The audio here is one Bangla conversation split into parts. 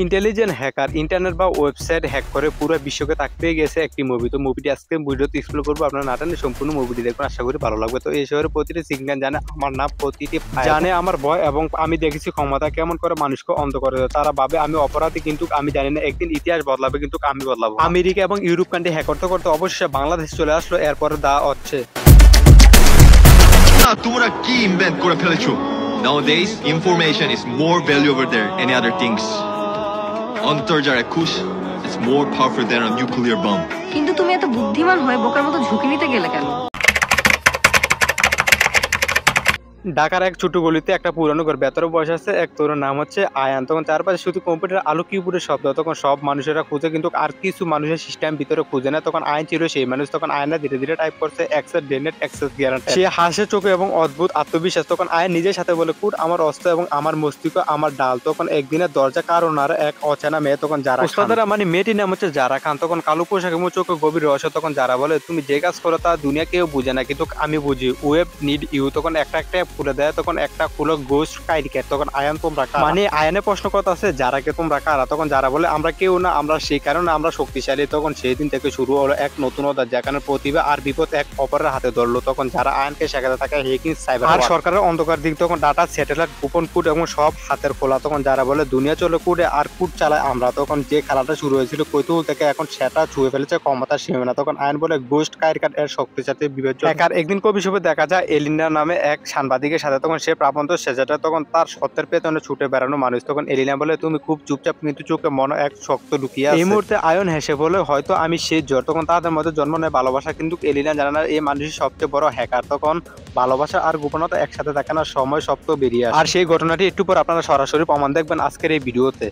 ইন্টেলিজেন্ট হ্যাকার ইন্টারনেট বা ওয়েবসাইট হ্যাক করে পুরো বিশ্বকে তাক পেয়ে গেছে একটি মুভি। তো মুভিটি আজকে ভিডিওতে এক্সপ্লোর করবো, আপনারা না জানেন সম্পূর্ণ মুভিটি দেখুন, আশা করি ভালো লাগবে। তো এই শহরের প্রতিটি সিগন্যাল জানে আমার নাম, প্রতিটি জানে আমার ভয়, এবং আমি দেখেছি ক্ষমতা কেমন করে মানুষকে অন্ধ করে দেয়। তারা ভাবে আমি অপরাধী, কিন্তু আমি জানি না একদিন ইতিহাস বদলাবে, কিন্তু আমি বদলাবো। আমেরিকা এবং ইউরোপ কান্ট্রি হ্যাক করতে করতে অবশ্যই বাংলাদেশ চলে আসলো, এরপরে দা হচ্ছে তোমরা কি ইনভেন্ট করে ফেলেছো? Nowadays, information is more valuable than any other things. অন্তর্জাল একুশ is more powerful than a nuclear bomb. কিন্তু তুমি এত বুদ্ধিমান হয়ে বোকার মতো ঝুঁকি নিতে গেলে কেন? ঢাকার এক ছোট গলিতে একটা পুরানো ঘর, ভেতরে বসে আছে এক তরুণ, নাম হচ্ছে আয়ান। তখন চারপাশে শুধু কম্পিউটার আলো কিবোর্ডের শব্দ। তখন সব মানুষেরা খুঁজে, কিন্তু আর কিছু মানুষের সিস্টেম ভিতরে খুঁজে না। তখন আয়ন ছিল সেই মানুষ। তখন আয়না ধীরে ধীরে টাইপ করছে অ্যাক্সেস ডেনেট অ্যাক্সেস গ্যারান্টি। সে হাসে চোখে এবং অদ্ভুত আত্মবিশ্বাস। তখন আয়ন নিজের সাথে বলে, কুট আমার অস্ত্র এবং আমার মস্তিষ্ক আমার ডাল। তখন একদিনের দরজা কারণ আর এক অচেনা মেয়ে, তখন যারা ওস্তাদারা মানে মেয়েটির নাম হচ্ছে যারা খান। তখন কালো পোশাক এবং চোখে গভীর রহস্য। তখন যারা বলে, তুমি যে কাজ করো তা দুনিয়া কেউ বুঝে না, কিন্তু আমি বুঝি, ওয়েব নিড ইউ। তখন একটা একটা খুলে দেয়, তখন একটা খুলো গোস্ট কাইরিকেট। তখন আয়ান তোমরা মানে আয়ানে প্রশ্ন করতে আছে যারাকে তোমরা কারা। তখন যারা বলে আমরা কেউ না, আমরা সেই কারণে আমরা শক্তিশালী। তখন সেই দিন থেকে শুরু হলো এক নতুন অধ্যায়, যেখানে প্রতিভা আর বিপদ এক অপরের হাতে ধরলো। তখন যারা আয়ানকে শেখাতে থাকে হ্যাকিং, সাইবার আর সরকারের অন্ধকার দিক। তখন ডাটা, স্যাটেলাইট, গোপন কোড এবং সব হাতের খোলা। তখন যারা বলে দুনিয়া চলে কোডে আর কোড চালায় আমরা। তখন যে খেলাটা শুরু হয়েছিল কৌতূহল থেকে, এখন সেটা ছুঁয়ে ফেলেছে ক্ষমতার সীমানা। তখন আয়ন বলে গোস্ট কাইরিকেট এর শক্তির সাথে বিবেচ্য হ্যাকার। একদিন কবি হিসেবে দেখা যায় এলিনা নামে এক সাংবাদিকের সাথে। তখন সে প্রাবন্ত সেজাটা, তখন তার সত্যের পেছনে ছুটে বেড়ানো মানুষ। তখন এলিনা বলে, তুমি খুব চুপচাপ, কিন্তু চোখে মনে এক শক্ত লুকিয়ে আছে। এই মুহূর্তে আয়ন হেসে বলে, হয়তো আমি সেই জ্বর। তখন তাদের মধ্যে জন্ম নেয় ভালোবাসা, কিন্তু এলিনা জানে না এই মানুষই সবচেয়ে বড় হ্যাকার। তখন ভালোবাসা আর গোপনতা একসাথে থাকে না, সময় সত্য বেরিয়ে আসে। আর সেই ঘটনাটি একটু পর আপনারা সরাসরি প্রমাণ দেখবেন আজকের এই ভিডিওতে।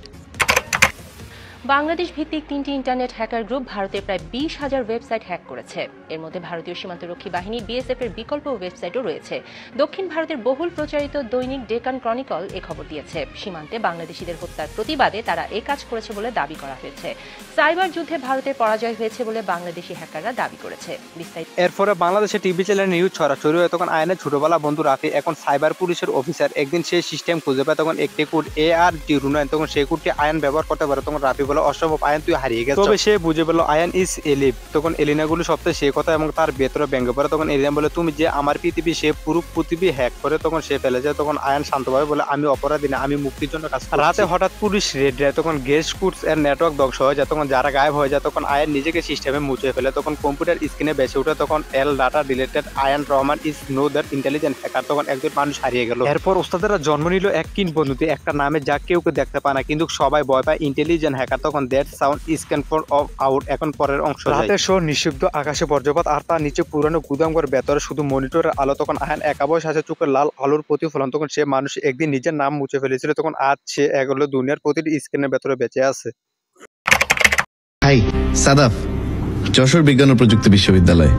বাংলাদেশ ভিত্তিক 3টি ইন্টারনেট হ্যাকার গ্রুপ ভারতে প্রায় 20,000 ওয়েবসাইট হ্যাক করেছে। এর মধ্যে ভারতীয় সীমান্তরক্ষী বাহিনী বিএসএফ এর বিকল্প ওয়েবসাইটও রয়েছে। দক্ষিণ ভারতের বহুল প্রচারিত দৈনিক ডেকান ক্রনিকল এ খবর দিয়েছে। সীমান্তে বাংলাদেশিদের হত্যার প্রতিবাদে তারা এ কাজ করেছে বলে দাবি করা হয়েছে। সাইবার যুদ্ধে ভারতের পরাজয় হয়েছে বলে বাংলাদেশি হ্যাকাররা দাবি করেছে। এরপরে বাংলাদেশের টিভি চ্যানেল নিউজ ছড়াছড়ি হয়। তখন আয়নের ছোটবেলা বন্ধু রাফি এখন সাইবার পুলিশের অফিসার। একদিন সে সিস্টেম খুঁজে পায়, তখন একটি কোড AR09। তখন সেই কোডটি আয়ন ব্যবহার করতে পারে। তখন রাফি বলে, অসম্ভব আয়ন, তুই হারিয়ে গেছিস। তবে সে বুঝে বলল আয়ন ইজ এলিভ। তখন এলিনা গুলো সবচেয়ে সে কথা এবং তার ভেতরে ব্যঙ্গ পড়ে। তখন এলিনা বলে, তুমি যে আমার পৃথিবী, সে পুরো পৃথিবী হ্যাক করে তখন সে ফেলে যায়। তখন আয়ন শান্তভাবে বলে, আমি অপরাধী না, আমি মুক্তির জন্য কাজ করছি। রাতে হঠাৎ পুলিশ রেড দেয়। তখন গেস্ট কুডস এর নেটওয়ার্ক ধ্বংস হয়ে যায়। তখন যারা গায়েব হয়ে যায়, তখন আয়ন নিজেকে সিস্টেমে মুছে ফেলে। তখন কম্পিউটার স্ক্রিনে বেঁচে ওঠে, তখন এল data deleted Ayan Rahman is no that intelligent hacker. তখন একজন মানুষ হারিয়ে গেল। এরপর ওস্তাদেরা জন্ম নিল এক কিংবদন্তি, একটা নামে যা কেউ দেখতে পায় না, কিন্তু সবাই ভয় পায়, ইন্টেলিজেন্ট হ্যাকার। তখন that sound scan for of out. এখন পরের অংশ, রাতের শহর নিঃশব্দ, আকাশে বজ্রপাত, আর তার নিচে পুরানো গুদামঘর, ভেতরে শুধু মনিটরের আলো। তখন আয়ন একা বয়স আছে, চোখের লাল আলোর প্রতিফলন। তখন সে মানুষ একদিন নিজের নাম মুছে ফেলেছিল, তখন আজ সে এগুলো দুনিয়ার প্রতিটি স্ক্রিনের ভেতরে বেঁচে আছে। হাই, সাদাফ, যশোর বিজ্ঞান ও প্রযুক্তি বিশ্ববিদ্যালয়।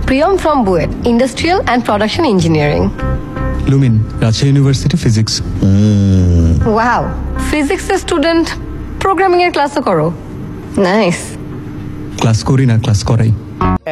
Priyam from BUET, industrial and production engineering. Lumen, Rajshahi university physics. Wow, ফিজিক্সের স্টুডেন্ট প্রোগ্রামিং এর ক্লাসও করো? নাইস। ক্লাস করি না, ক্লাস করাই।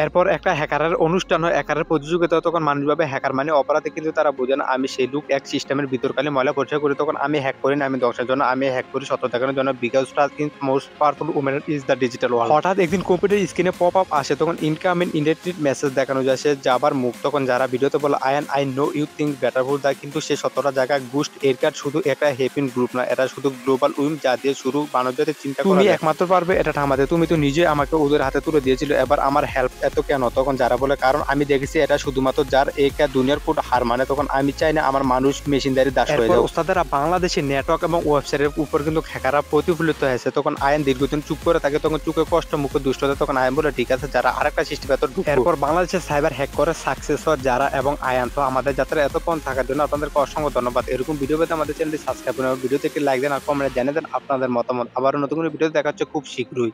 এরপর একটা হ্যাকারের অনুষ্ঠান হয়, হ্যাকারের প্রতিযোগিতা। তখন মানুষ ভাবে হ্যাকার মানে অপরাধী, কিন্তু তারা বোঝে না আমি সেই লোক এক সিস্টেমের ভিতরকালে ময়লা পরিষ্কার করি। তখন আমি হ্যাক করি না আমি ধ্বংসের জন্য, আমি হ্যাক করি সত্য দেখানোর জন্য। Because trust is most powerful women is the digital world. হঠাৎ একদিন কম্পিউটার স্ক্রিনে পপ আপ আসে। তখন ইনকামিং ইন্ডেটেড মেসেজ দেখানো যায়, সে যাবার মুখ। তখন যারা ভিডিওতে বলে, Ayan I know you think better fool দা, কিন্তু সে 17টা জায়গায় গুস্ট এয়ারকার্ড শুধু একটা হেপিন গ্রুপ না, এটা শুধু গ্লোবাল উইম, যা দিয়ে শুরু মানব জাতির চিন্তা করা। তুমি একমাত্র পারবে এটা থামাতে, তুমি তো নিজে আমাকে ওদের হাতে তুলে দিয়েছিল, এবার আমার হেল্প এত কেন? তখন যারা বলে, কারণ আমি দেখেছি এটা শুধুমাত্র যার একা দুনিয়ার কোড হার মানে। তখন আমি চাই না আমার মানুষ মেশিনদারি দাস হয়ে যায়। ওস্তাদেরা বাংলাদেশের নেটওয়ার্ক এবং ওয়েবসাইটের উপর কিন্তু হ্যাকাররা প্রতিফলিত হয়েছে। তখন আয়ন দীর্ঘদিন চুপ করে থাকে, তখন চুপে কষ্ট মুখে দুষ্টতা। তখন আয়ন বলে, ঠিক আছে, যারা আরেকটা সিস্টেম ভেতর ঢুকে। এরপর বাংলাদেশের সাইবার হ্যাক করে সাকসেস হয় যারা এবং আয়ন। তো আমাদের যাত্রা এতক্ষণ থাকার জন্য আপনাদেরকে অসংখ্য ধন্যবাদ। এরকম ভিডিও পেতে আমাদের চ্যানেলটি সাবস্ক্রাইব করুন, ভিডিওতে একটি লাইক দেন আর কমেন্টে জানিয়ে দেন আপনাদের মতামত। আবারও নতুন ভিডিও দেখা হচ্ছে খুব শীঘ্রই।